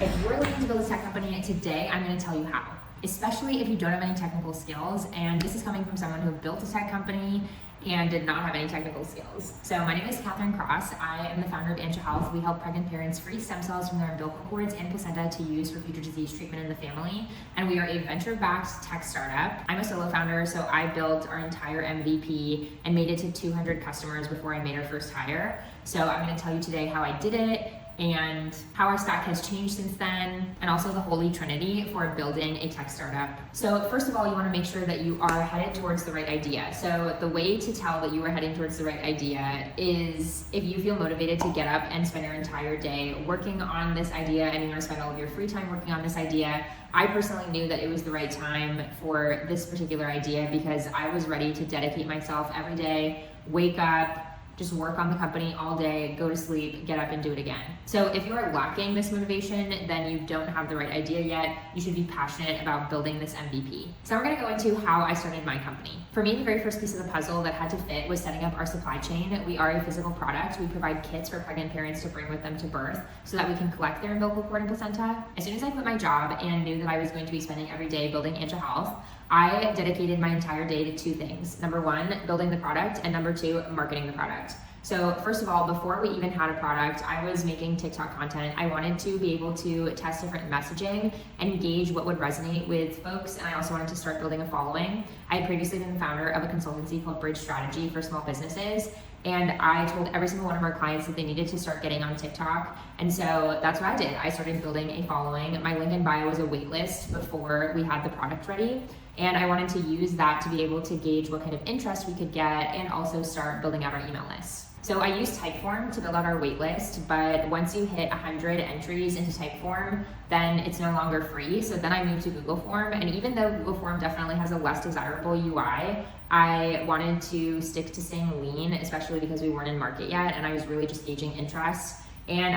If you're looking to build a tech company today, I'm going to tell you how, especially if you don't have any technical skills. And this is coming from someone who built a tech company and did not have any technical skills. So my name is Catherine Cross. I am the founder of Anja Health. We help pregnant parents freeze stem cells from their umbilical cords and placenta to use for future disease treatment in the family. And we are a venture-backed tech startup. I'm a solo founder, so I built our entire MVP and made it to 200 customers before I made our first hire. So I'm going to tell you today how I did it, and how our stack has changed since then, and also the holy trinity for building a tech startup. So first of all, you want to make sure that you are headed towards the right idea. So the way to tell that you are heading towards the right idea is if you feel motivated to get up and spend your entire day working on this idea, and you want to spend all of your free time working on this idea. I personally knew that it was the right time for this particular idea because I was ready to dedicate myself every day, wake up, just work on the company all day, go to sleep, get up and do it again. So if you are lacking this motivation, then you don't have the right idea yet. You should be passionate about building this MVP. So we're gonna go into how I started my company. For me, the very first piece of the puzzle that had to fit was setting up our supply chain. We are a physical product. We provide kits for pregnant parents to bring with them to birth so that we can collect their umbilical cord and placenta. As soon as I quit my job and knew that I was going to be spending every day building Anja Health, I dedicated my entire day to two things. Number one, building the product, and number two, marketing the product. So first of all, before we even had a product, I was making TikTok content. I wanted to be able to test different messaging and gauge what would resonate with folks. And I also wanted to start building a following. I had previously been the founder of a consultancy called Bridge Strategy for small businesses. And I told every single one of our clients that they needed to start getting on TikTok. And so that's what I did. I started building a following. My link in bio was a wait list before we had the product ready. And I wanted to use that to be able to gauge what kind of interest we could get and also start building out our email list. So I used Typeform to build out our wait list, but once you hit 100 entries into Typeform, then it's no longer free. So then I moved to Google Form, and even though Google Form definitely has a less desirable UI, I wanted to stick to staying lean, especially because we weren't in market yet, and I was really just gauging interest. And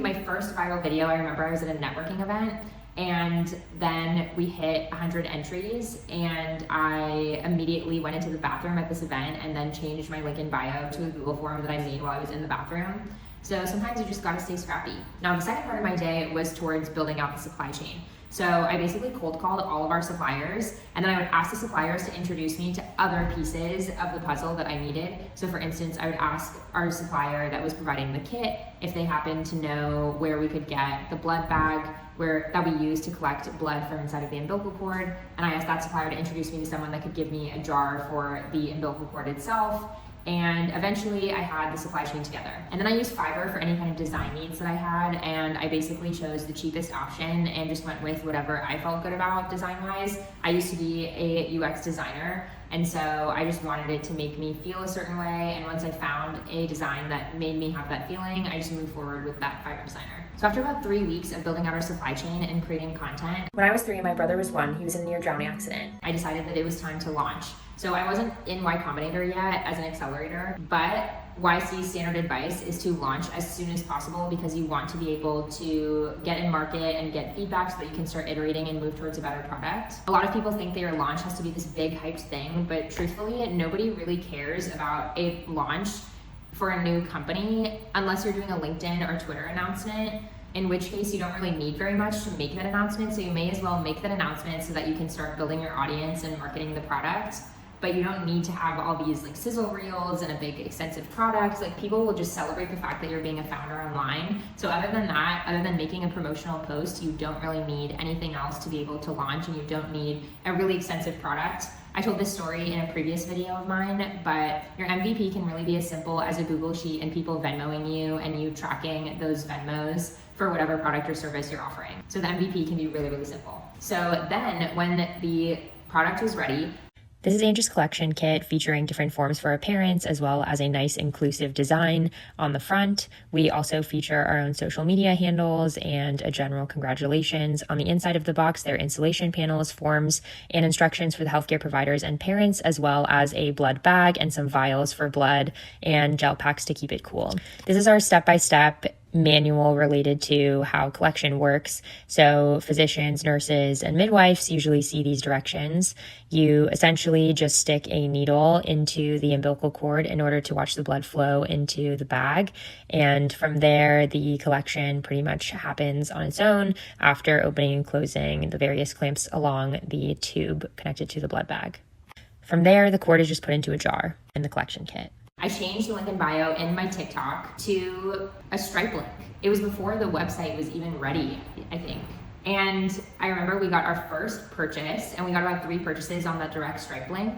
my first viral video, I remember I was at a networking event, and then we hit 100 entries, and I immediately went into the bathroom at this event and then changed my link in bio to a Google form that I made while I was in the bathroom. So sometimes you just gotta stay scrappy. Now the second part of my day was towards building out the supply chain. So I basically cold called all of our suppliers, and then I would ask the suppliers to introduce me to other pieces of the puzzle that I needed. So for instance, I would ask our supplier that was providing the kit if they happened to know where we could get the blood bag that we use to collect blood from inside of the umbilical cord. And I asked that supplier to introduce me to someone that could give me a jar for the umbilical cord itself. And eventually I had the supply chain together. And then I used Fiverr for any kind of design needs that I had. And I basically chose the cheapest option and just went with whatever I felt good about design-wise. I used to be a UX designer, and so I just wanted it to make me feel a certain way. And once I found a design that made me have that feeling, I just moved forward with that Fiverr designer. So after about 3 weeks of building out our supply chain and creating content, when I was 3 and my brother was 1, he was in a near drowning accident. I decided that it was time to launch. So I wasn't in Y Combinator yet as an accelerator, but YC's standard advice is to launch as soon as possible because you want to be able to get in market and get feedback so that you can start iterating and move towards a better product. A lot of people think their launch has to be this big hyped thing, but truthfully, nobody really cares about a launch for a new company unless you're doing a LinkedIn or Twitter announcement, in which case you don't really need very much to make that announcement. So you may as well make that announcement so that you can start building your audience and marketing the product. But you don't need to have all these like sizzle reels and a big extensive product. Like people will just celebrate the fact that you're being a founder online. So other than that, other than making a promotional post, you don't really need anything else to be able to launch, and you don't need a really extensive product. I told this story in a previous video of mine, but your MVP can really be as simple as a Google Sheet and people Venmoing you and you tracking those Venmos for whatever product or service you're offering. So the MVP can be really, really simple. So then when the product was ready, this is Anja's collection kit featuring different forms for our parents, as well as a nice inclusive design on the front. We also feature our own social media handles and a general congratulations. On the inside of the box, there are installation panels, forms, and instructions for the healthcare providers and parents, as well as a blood bag and some vials for blood and gel packs to keep it cool. This is our step-by-step manual related to how collection works. So physicians, nurses, and midwives usually see these directions. You essentially just stick a needle into the umbilical cord in order to watch the blood flow into the bag. And from there, the collection pretty much happens on its own after opening and closing the various clamps along the tube connected to the blood bag. From there, the cord is just put into a jar in the collection kit. I changed the link in bio in my TikTok to a Stripe link. It was before the website was even ready, I think. And I remember we got our first purchase, and we got about 3 purchases on that direct Stripe link.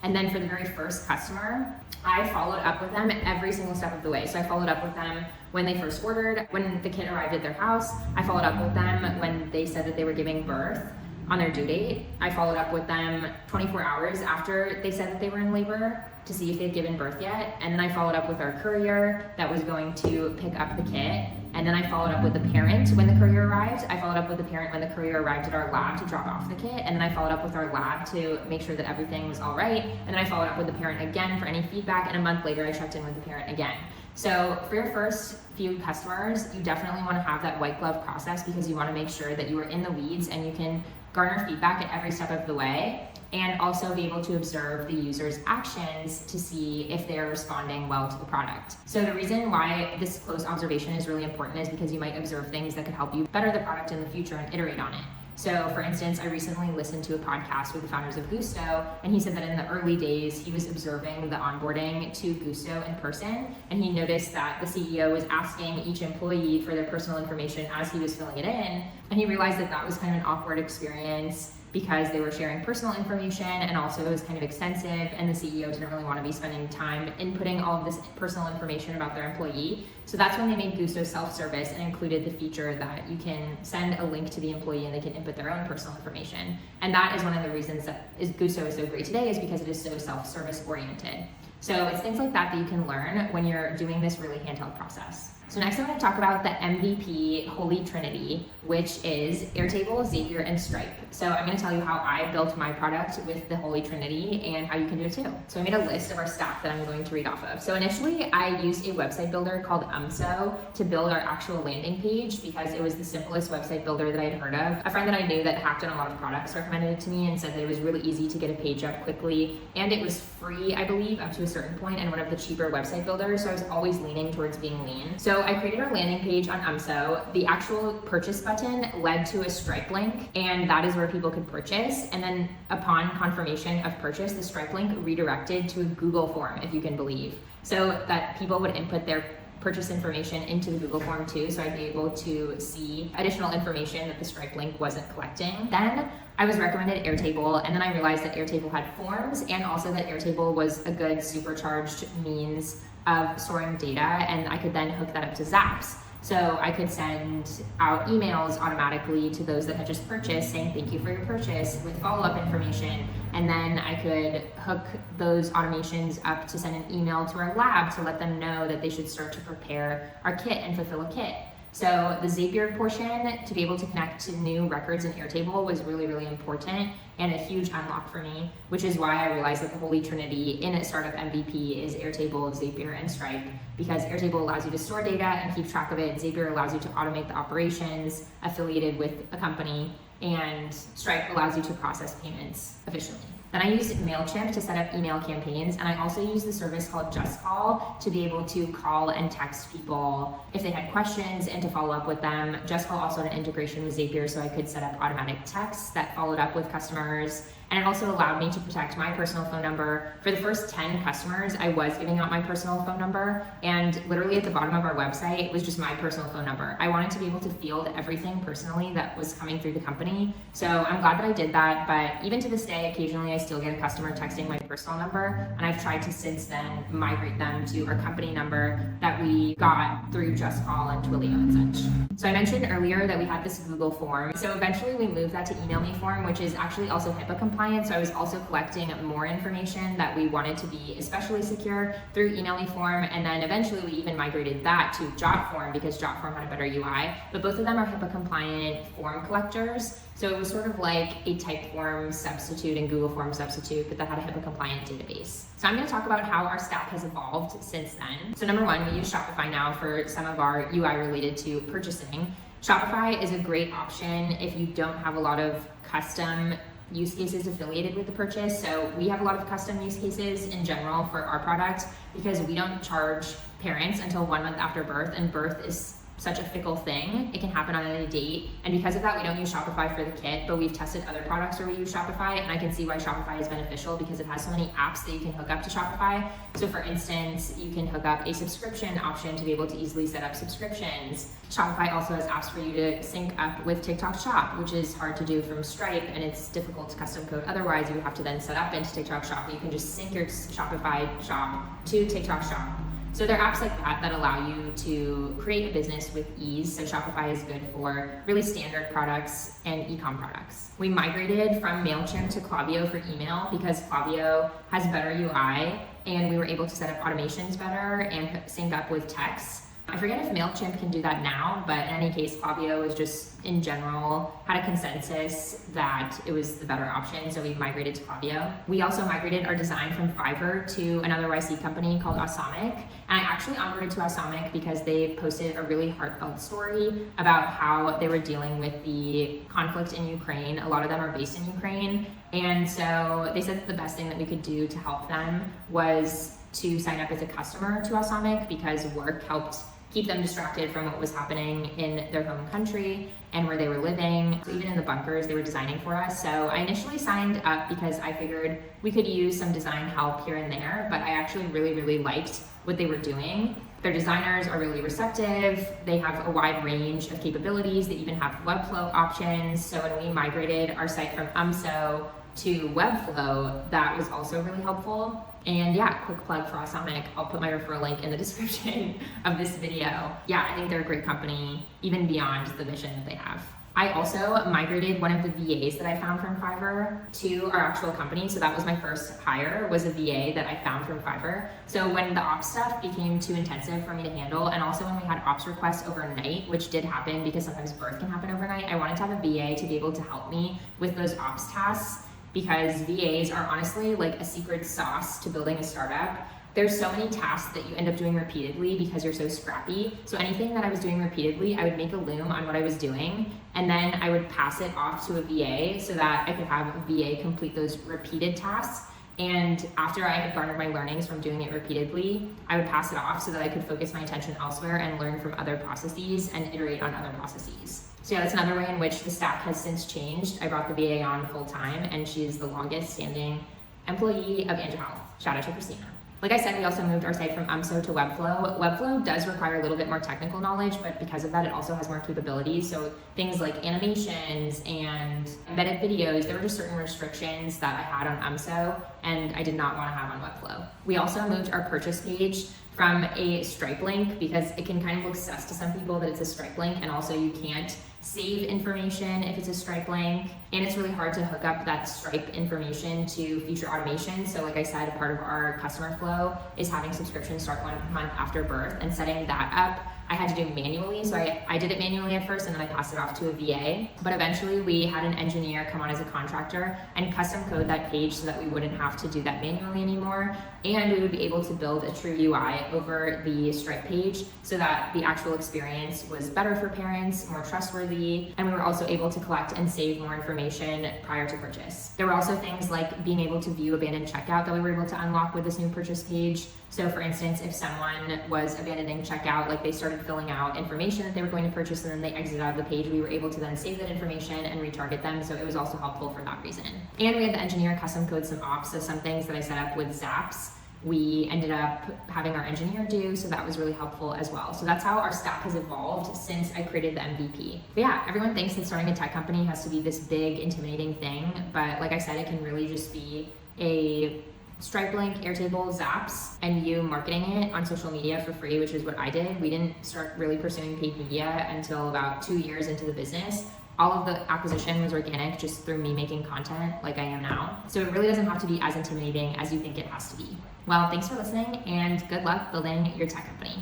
And then for the very first customer, I followed up with them every single step of the way. So I followed up with them when they first ordered, when the kit arrived at their house. I followed up with them when they said that they were giving birth on their due date. I followed up with them 24 hours after they said that they were in labor to see if they'd given birth yet. And then I followed up with our courier that was going to pick up the kit. And then I followed up with the parent when the courier arrived. I followed up with the parent when the courier arrived at our lab to drop off the kit. And then I followed up with our lab to make sure that everything was all right. And then I followed up with the parent again for any feedback. And a month later, I checked in with the parent again. So for your first few customers, you definitely want to have that white glove process because you want to make sure that you are in the weeds and you can garner feedback at every step of the way, and also be able to observe the user's actions to see if they're responding well to the product. So the reason why this close observation is really important is because you might observe things that could help you better the product in the future and iterate on it. So for instance, I recently listened to a podcast with the founders of Gusto, and he said that in the early days, he was observing the onboarding to Gusto in person, and he noticed that the CEO was asking each employee for their personal information as he was filling it in, and he realized that that was kind of an awkward experience because they were sharing personal information, and also it was kind of extensive, and the CEO didn't really want to be spending time inputting all of this personal information about their employee. So that's when they made Gusto self-service and included the feature that you can send a link to the employee and they can input their own personal information. And that is one of the reasons that Gusto is so great today, is because it is so self-service oriented. So it's things like that that you can learn when you're doing this really handheld process. So next I'm going to talk about the MVP Holy Trinity, which is Airtable, Zapier, and Stripe. So I'm going to tell you how I built my product with the Holy Trinity and how you can do it too. So I made a list of our stack that I'm going to read off of. So initially I used a website builder called Umso to build our actual landing page because it was the simplest website builder that I'd heard of. A friend that I knew that hacked on a lot of products recommended it to me and said that it was really easy to get a page up quickly, and it was free, I believe, up to a certain point, and one of the cheaper website builders. So I was always leaning towards being lean. So I created our landing page on Umso. The actual purchase button led to a Stripe link, and that is where people could purchase. And then upon confirmation of purchase, the Stripe link redirected to a Google form, if you can believe. So that people would input their purchase information into the Google form too, so I'd be able to see additional information that the Stripe link wasn't collecting. Then I was recommended Airtable, and then I realized that Airtable had forms, and also that Airtable was a good supercharged means of storing data, and I could then hook that up to Zaps. So I could send out emails automatically to those that had just purchased saying thank you for your purchase with follow-up information. And then I could hook those automations up to send an email to our lab to let them know that they should start to prepare our kit and fulfill a kit. So the Zapier portion, to be able to connect to new records in Airtable, was really, really important and a huge unlock for me, which is why I realized that the Holy Trinity in a startup MVP is Airtable, Zapier, and Stripe, because Airtable allows you to store data and keep track of it. Zapier allows you to automate the operations affiliated with a company, and Stripe allows you to process payments efficiently. Then I used Mailchimp to set up email campaigns, and I also used the service called Just Call to be able to call and text people if they had questions and to follow up with them. Just Call also had an integration with Zapier, so I could set up automatic texts that followed up with customers. And it also allowed me to protect my personal phone number. For the first 10 customers, I was giving out my personal phone number, and literally at the bottom of our website was just my personal phone number. I wanted to be able to field everything personally that was coming through the company. So I'm glad that I did that, but even to this day, occasionally I still get a customer texting my personal number, and I've tried to since then migrate them to our company number that we got through Just Call and Twilio and such. So I mentioned earlier that we had this Google form. So eventually we moved that to Email Me form, which is actually also HIPAA compliant. compliant. So I was also collecting more information that we wanted to be especially secure through Emailform. And then eventually we even migrated that to Jotform because Jotform had a better UI. But both of them are HIPAA compliant form collectors. So it was sort of like a Typeform substitute and Google Form substitute, but that had a HIPAA compliant database. So I'm going to talk about how our stack has evolved since then. So number one, we use Shopify now for some of our UI related to purchasing. Shopify is a great option if you don't have a lot of custom use cases affiliated with the purchase. So we have a lot of custom use cases in general for our product because we don't charge parents until 1 month after birth, and birth is such a fickle thing. It can happen on any date. And because of that, we don't use Shopify for the kit, but we've tested other products where we use Shopify, and I can see why Shopify is beneficial because it has so many apps that you can hook up to Shopify. So for instance, you can hook up a subscription option to be able to easily set up subscriptions. Shopify also has apps for you to sync up with TikTok Shop, which is hard to do from Stripe, and it's difficult to custom code. Otherwise, you would have to then set up into TikTok Shop, but you can just sync your Shopify shop to TikTok Shop. So there are apps like that that allow you to create a business with ease. So Shopify is good for really standard products and e-com products. We migrated from Mailchimp to Klaviyo for email because Klaviyo has better UI, and we were able to set up automations better and sync up with text. I forget if Mailchimp can do that now, but in any case, Klaviyo is just in general had a consensus that it was the better option, so we migrated to Klaviyo. We also migrated our design from Fiverr to another YC company called Awesomic, and I actually onboarded to Awesomic because they posted a really heartfelt story about how they were dealing with the conflict in Ukraine. A lot of them are based in Ukraine, and so they said that the best thing that we could do to help them was to sign up as a customer to Awesomic because work helped keep them distracted from what was happening in their home country and where they were living. So even in the bunkers, they were designing for us. So I initially signed up because I figured we could use some design help here and there, but I actually really liked what they were doing. Their designers are really receptive. They have a wide range of capabilities. They even have Webflow options. So when we migrated our site from Umso to Webflow, that was also really helpful. And yeah, quick plug for Awesomic. I'll put my referral link in the description of this video. Yeah, I think they're a great company, even beyond the mission that they have. I also migrated one of the VAs that I found from Fiverr to our actual company. So that was my first hire, was a VA that I found from Fiverr. So when the ops stuff became too intensive for me to handle, and also when we had ops requests overnight, which did happen because sometimes birth can happen overnight, I wanted to have a VA to be able to help me with those ops tasks, because VAs are honestly like a secret sauce to building a startup. There's so many tasks that you end up doing repeatedly because you're so scrappy. So anything that I was doing repeatedly, I would make a loom on what I was doing, and then I would pass it off to a VA so that I could have a VA complete those repeated tasks. And after I had garnered my learnings from doing it repeatedly, I would pass it off so that I could focus my attention elsewhere and learn from other processes and iterate on other processes. So yeah, that's another way in which the stack has since changed. I brought the VA on full time, and she is the longest standing employee of Anja Health. Shout out to Christina. Like I said, we also moved our site from Umso to Webflow. Webflow does require a little bit more technical knowledge, but because of that, it also has more capabilities. So things like animations and embedded videos, there were just certain restrictions that I had on Umso, and I did not want to have on Webflow. We also moved our purchase page from a Stripe link because it can kind of look sus to some people that it's a Stripe link, and also you can't save information if it's a Stripe link, and it's really hard to hook up that Stripe information to feature automation. So like I said, a part of our customer flow is having subscriptions start 1 month after birth, and setting that up I had to do manually. So I did it manually at first, and then I passed it off to a VA. But eventually we had an engineer come on as a contractor and custom code that page so that we wouldn't have to do that manually anymore. And we would be able to build a true UI over the Stripe page so that the actual experience was better for parents, more trustworthy, and we were also able to collect and save more information prior to purchase. There were also things like being able to view abandoned checkout that we were able to unlock with this new purchase page. So for instance, if someone was abandoning checkout, like they started filling out information that they were going to purchase and then they exited out of the page, we were able to then save that information and retarget them. So it was also helpful for that reason. And we had the engineer custom code some ops. So some things that I set up with Zaps, we ended up having our engineer do, so that was really helpful as well. So that's how our stack has evolved since I created the MVP. But yeah, everyone thinks that starting a tech company has to be this big, intimidating thing, but like I said, it can really just be a Stripe link, Airtable, Zaps, and you marketing it on social media for free, which is what I did. We didn't start really pursuing paid media until about 2 years into the business. All of the acquisition was organic just through me making content like I am now. So it really doesn't have to be as intimidating as you think it has to be. Well, thanks for listening and good luck building your tech company.